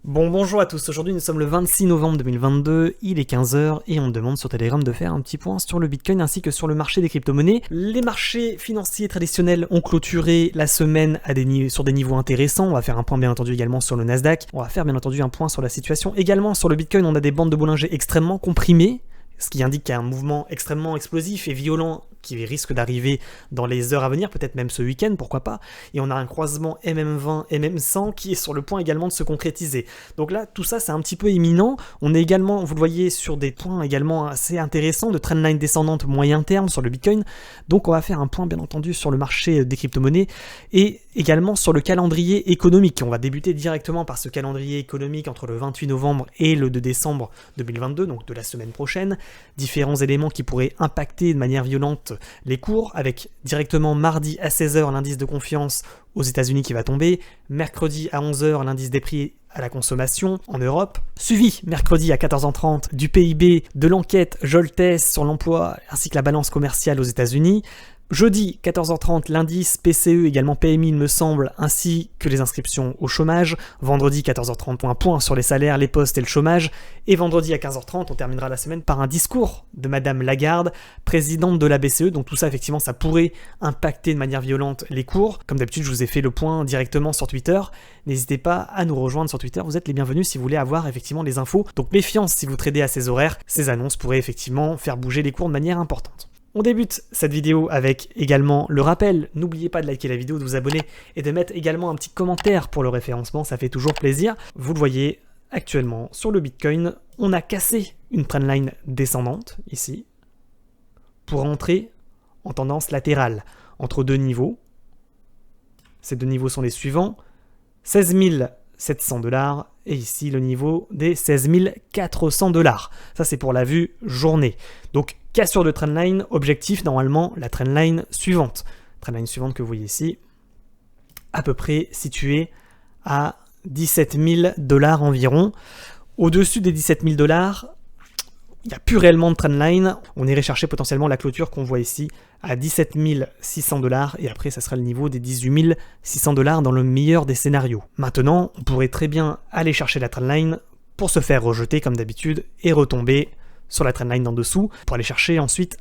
Bonjour à tous, aujourd'hui nous sommes le 26 novembre 2022, il est 15 h et on me demande sur Telegram de faire un petit point sur le Bitcoin ainsi que sur le marché des crypto-monnaies. Les marchés financiers traditionnels ont clôturé la semaine sur des niveaux intéressants, on va faire un point bien entendu également sur le Nasdaq, on va faire bien entendu un point sur la situation. Également sur le Bitcoin, on a des bandes de Bollinger extrêmement comprimées, ce qui indique qu'il y a un mouvement extrêmement explosif et violent qui risque d'arriver dans les heures à venir, peut-être même ce week-end, pourquoi pas. Et on a un croisement MM20, MM100 qui est sur le point également de se concrétiser. Donc là, tout ça, c'est un petit peu imminent. On est également, vous le voyez, sur des points également assez intéressants de trendline descendante moyen terme sur le Bitcoin. Donc on va faire un point, bien entendu, sur le marché des crypto-monnaies et également sur le calendrier économique. On va débuter directement par ce calendrier économique entre le 28 novembre et le 2 décembre 2022, donc de la semaine prochaine. Différents éléments qui pourraient impacter de manière violente les cours, avec directement mardi à 16 h l'indice de confiance aux États-Unis qui va tomber, mercredi à 11 h l'indice des prix à la consommation en Europe, suivi mercredi à 14 h 30 du PIB, de l'enquête Joltes sur l'emploi ainsi que la balance commerciale aux États-Unis. Jeudi, 14 h 30, l'indice PCE, également PMI, il me semble, ainsi que les inscriptions au chômage. Vendredi, 14 h 30, point sur les salaires, les postes et le chômage. Et vendredi, à 15 h 30, on terminera la semaine par un discours de Madame Lagarde, présidente de la BCE. Donc tout ça, effectivement, ça pourrait impacter de manière violente les cours. Comme d'habitude, je vous ai fait le point directement sur Twitter. N'hésitez pas à nous rejoindre sur Twitter. Vous êtes les bienvenus si vous voulez avoir effectivement les infos. Donc méfiance si vous tradez à ces horaires. Ces annonces pourraient effectivement faire bouger les cours de manière importante. On débute cette vidéo avec également le rappel, n'oubliez pas de liker la vidéo, de vous abonner et de mettre également un petit commentaire pour le référencement, ça fait toujours plaisir. Vous le voyez, actuellement sur le Bitcoin, on a cassé une trendline descendante ici pour entrer en tendance latérale entre deux niveaux. Ces deux niveaux sont les suivants, 16 700 $ et ici le niveau des 16 400 $. Ça c'est pour la vue journée. Donc cassure de trendline, objectif normalement la trendline suivante. Trendline suivante que vous voyez ici, à peu près située à 17 000 $ environ. Au-dessus des 17 000 $, il n'y a plus réellement de trendline. On irait chercher potentiellement la clôture qu'on voit ici à 17 600 $ et après ça sera le niveau des 18 600 $ dans le meilleur des scénarios. Maintenant, on pourrait très bien aller chercher la trendline pour se faire rejeter comme d'habitude et retomber sur la trendline d'en dessous pour aller chercher ensuite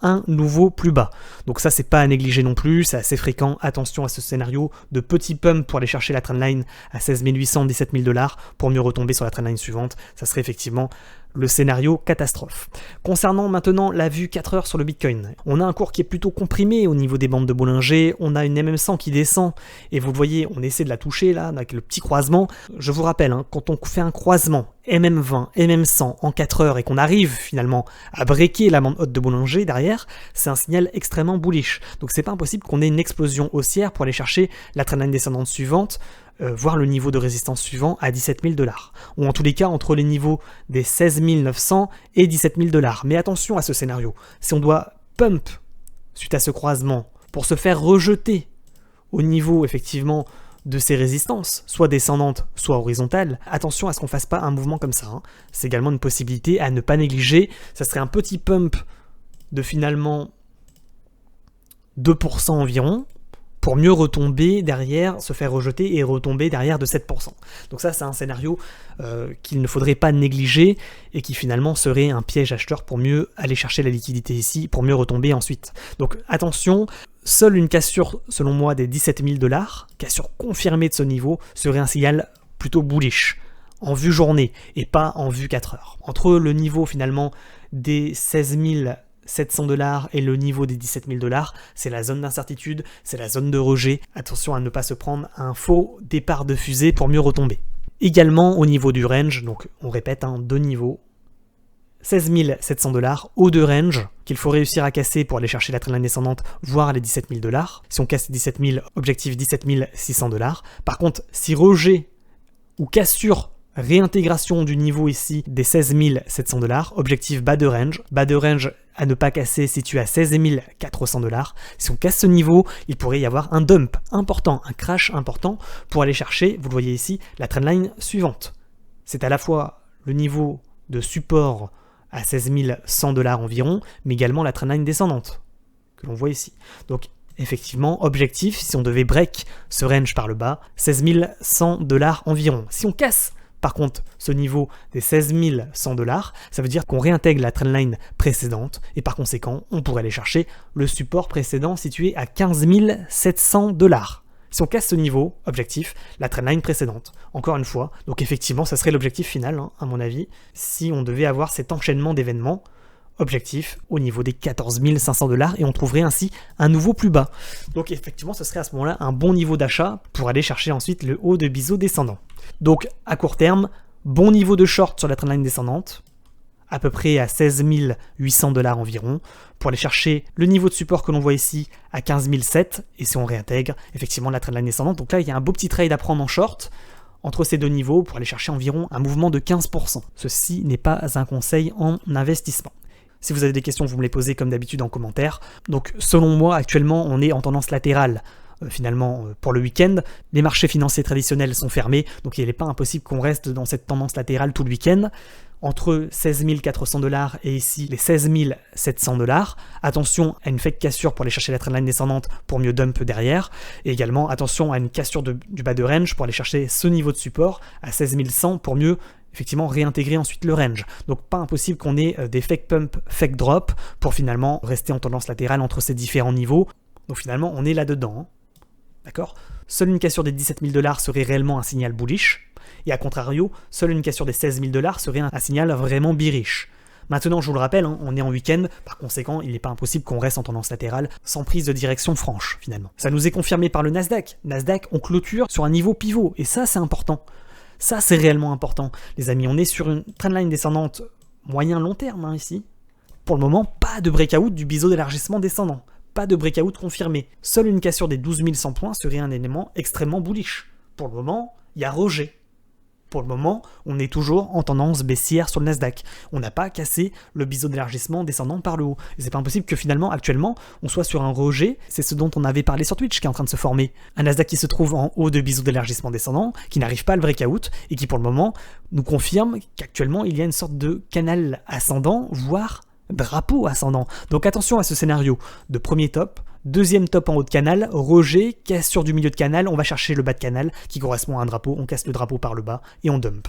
un nouveau plus bas. Donc ça c'est pas à négliger non plus, c'est assez fréquent, attention à ce scénario de petit pump pour aller chercher la trendline à 16 800, 17 000 $ pour mieux retomber sur la trendline suivante, ça serait effectivement le scénario catastrophe. Concernant maintenant la vue 4 heures sur le Bitcoin, on a un cours qui est plutôt comprimé au niveau des bandes de Bollinger, on a une MM100 qui descend, et vous le voyez, on essaie de la toucher là, avec le petit croisement. Je vous rappelle, quand on fait un croisement MM20, MM100 en 4 heures et qu'on arrive finalement à breaker la bande haute de Bollinger derrière, c'est un signal extrêmement bullish. Donc c'est pas impossible qu'on ait une explosion haussière pour aller chercher la trendline descendante suivante, voire le niveau de résistance suivant à 17 000 $. Ou en tous les cas entre les niveaux des 16 900 et 17 000 $. Mais attention à ce scénario. Si on doit pump suite à ce croisement pour se faire rejeter au niveau effectivement de ces résistances, soit descendantes, soit horizontales, attention à ce qu'on ne fasse pas un mouvement comme ça. C'est également une possibilité à ne pas négliger. Ça serait un petit pump de finalement 2% environ, pour mieux retomber derrière, se faire rejeter et retomber derrière de 7%. Donc ça, c'est un scénario qu'il ne faudrait pas négliger et qui finalement serait un piège acheteur pour mieux aller chercher la liquidité ici, pour mieux retomber ensuite. Donc attention, seule une cassure, selon moi, des 17 000 $, cassure confirmée de ce niveau, serait un signal plutôt bullish, en vue journée et pas en vue 4 heures. Entre le niveau finalement des 16 700 $ et le niveau des 17 000 $, c'est la zone d'incertitude, c'est la zone de rejet. Attention à ne pas se prendre un faux départ de fusée pour mieux retomber. Également au niveau du range, donc on répète, deux niveaux, 16 700 $, haut de range, qu'il faut réussir à casser pour aller chercher la trendline descendante, voire les 17 000 $. Si on casse les 17 000, objectif 17 600 $. Par contre, si rejet ou cassure, réintégration du niveau ici des 16 700 $, objectif bas de range à ne pas casser situé à 16 400 $. Si on casse ce niveau, il pourrait y avoir un dump important, un crash important pour aller chercher, vous le voyez ici, la trendline suivante. C'est à la fois le niveau de support à 16 100 $ environ, mais également la trendline descendante que l'on voit ici. Donc effectivement, objectif, si on devait break ce range par le bas, 16 100 $ environ. Si on casse par contre ce niveau des 16 100 $, ça veut dire qu'on réintègre la trendline précédente et par conséquent, on pourrait aller chercher le support précédent situé à 15 700 $. Si on casse ce niveau, objectif, la trendline précédente. Encore une fois, donc effectivement, ça serait l'objectif final, à mon avis, si on devait avoir cet enchaînement d'événements. Objectif au niveau des 14 500 $ et on trouverait ainsi un nouveau plus bas. Donc effectivement, ce serait à ce moment-là un bon niveau d'achat pour aller chercher ensuite le haut de biseau descendant. Donc à court terme, bon niveau de short sur la trendline descendante, à peu près à 16 800 $ environ, pour aller chercher le niveau de support que l'on voit ici à 15 700 et si on réintègre effectivement la trendline descendante. Donc là, il y a un beau petit trade à prendre en short entre ces deux niveaux pour aller chercher environ un mouvement de 15%. Ceci n'est pas un conseil en investissement. Si vous avez des questions, vous me les posez comme d'habitude en commentaire. Donc selon moi, actuellement, on est en tendance latérale. Finalement, pour le week-end, les marchés financiers traditionnels sont fermés, donc il n'est pas impossible qu'on reste dans cette tendance latérale tout le week-end. Entre 16 400 $ et ici les 16 700 $. Attention à une fake cassure pour aller chercher la trendline descendante pour mieux dump derrière. Et également attention à une cassure du bas de range pour aller chercher ce niveau de support à 16 100 pour mieux effectivement réintégrer ensuite le range. Donc pas impossible qu'on ait des fake pump, fake drop pour finalement rester en tendance latérale entre ces différents niveaux. Donc finalement on est là-dedans. D'accord ? Seule une cassure des 17 000 $ serait réellement un signal bullish. Et à contrario, seule une cassure des 16 000 $ serait un signal vraiment bearish. Maintenant, je vous le rappelle, on est en week-end, par conséquent, il n'est pas impossible qu'on reste en tendance latérale sans prise de direction franche, finalement. Ça nous est confirmé par le Nasdaq. Nasdaq, on clôture sur un niveau pivot, et ça, c'est important. Ça, c'est réellement important. Les amis, on est sur une trendline descendante moyen-long terme, ici. Pour le moment, pas de breakout du biseau d'élargissement descendant. Pas de breakout confirmé. Seule une cassure des 12 100 points serait un élément extrêmement bullish. Pour le moment, il y a rejet. Pour le moment, on est toujours en tendance baissière sur le Nasdaq. On n'a pas cassé le biseau d'élargissement descendant par le haut. Et c'est pas impossible que finalement, actuellement, on soit sur un rejet. C'est ce dont on avait parlé sur Twitch qui est en train de se former. Un Nasdaq qui se trouve en haut de biseau d'élargissement descendant, qui n'arrive pas à le breakout, et qui pour le moment nous confirme qu'actuellement il y a une sorte de canal ascendant, voire drapeau ascendant. Donc attention à ce scénario de premier top. Deuxième top en haut de canal, rejet, cassure du milieu de canal, on va chercher le bas de canal qui correspond à un drapeau, on casse le drapeau par le bas et on dump.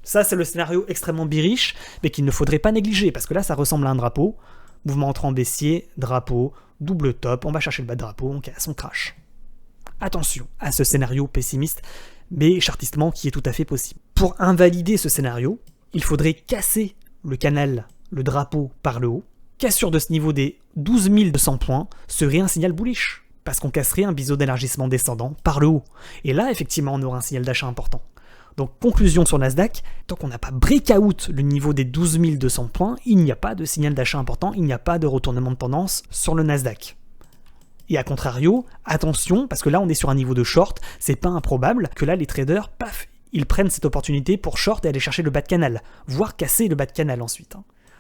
Ça c'est le scénario extrêmement bearish, mais qu'il ne faudrait pas négliger, parce que là ça ressemble à un drapeau, mouvement entrant baissier, drapeau, double top, on va chercher le bas de drapeau, on casse, on crash. Attention à ce scénario pessimiste, mais chartistement qui est tout à fait possible. Pour invalider ce scénario, il faudrait casser le canal, le drapeau par le haut. Cassure de ce niveau des 12 200 points serait un signal bullish, parce qu'on casserait un biseau d'élargissement descendant par le haut. Et là, effectivement, on aura un signal d'achat important. Donc, conclusion sur Nasdaq, tant qu'on n'a pas breakout le niveau des 12 200 points, il n'y a pas de signal d'achat important, il n'y a pas de retournement de tendance sur le Nasdaq. Et à contrario, attention, parce que là, on est sur un niveau de short, c'est pas improbable que là, les traders, paf, ils prennent cette opportunité pour short et aller chercher le bas de canal, voire casser le bas de canal ensuite.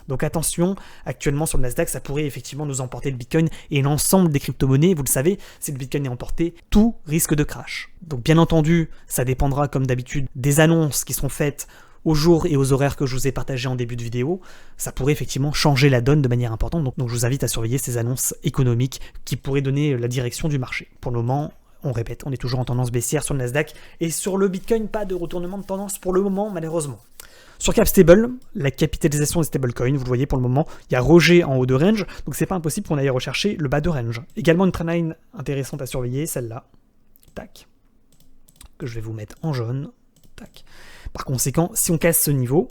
Donc attention, actuellement sur le Nasdaq, ça pourrait effectivement nous emporter le Bitcoin et l'ensemble des crypto-monnaies. Vous le savez, si le Bitcoin est emporté, tout risque de crash. Donc bien entendu, ça dépendra comme d'habitude des annonces qui sont faites aux jours et aux horaires que je vous ai partagés en début de vidéo. Ça pourrait effectivement changer la donne de manière importante. Donc je vous invite à surveiller ces annonces économiques qui pourraient donner la direction du marché. Pour le moment, on répète, on est toujours en tendance baissière sur le Nasdaq et sur le Bitcoin, pas de retournement de tendance pour le moment, malheureusement. Sur Capstable, la capitalisation des stablecoins, vous le voyez pour le moment, il y a rejet en haut de range, donc c'est pas impossible qu'on aille rechercher le bas de range. Également une trendline intéressante à surveiller, celle-là. Tac. Que je vais vous mettre en jaune. Tac. Par conséquent, si on casse ce niveau,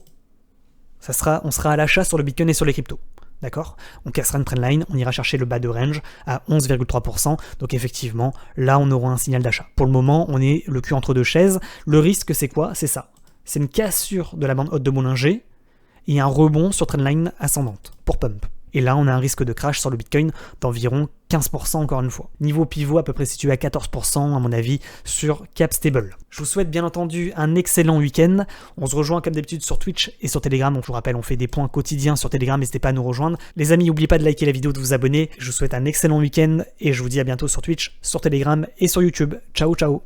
on sera à l'achat sur le Bitcoin et sur les cryptos. D'accord ? On cassera une trendline, on ira chercher le bas de range à 11,3%. Donc effectivement, là on aura un signal d'achat. Pour le moment, on est le cul entre deux chaises. Le risque, c'est quoi ? C'est ça. C'est une cassure de la bande haute de Bollinger et un rebond sur trendline ascendante pour pump. Et là, on a un risque de crash sur le Bitcoin d'environ 15% encore une fois. Niveau pivot à peu près situé à 14% à mon avis sur Capstable. Je vous souhaite bien entendu un excellent week-end. On se rejoint comme d'habitude sur Twitch et sur Telegram. Donc je vous rappelle, on fait des points quotidiens sur Telegram, n'hésitez pas à nous rejoindre. Les amis, n'oubliez pas de liker la vidéo, de vous abonner. Je vous souhaite un excellent week-end et je vous dis à bientôt sur Twitch, sur Telegram et sur YouTube. Ciao ciao.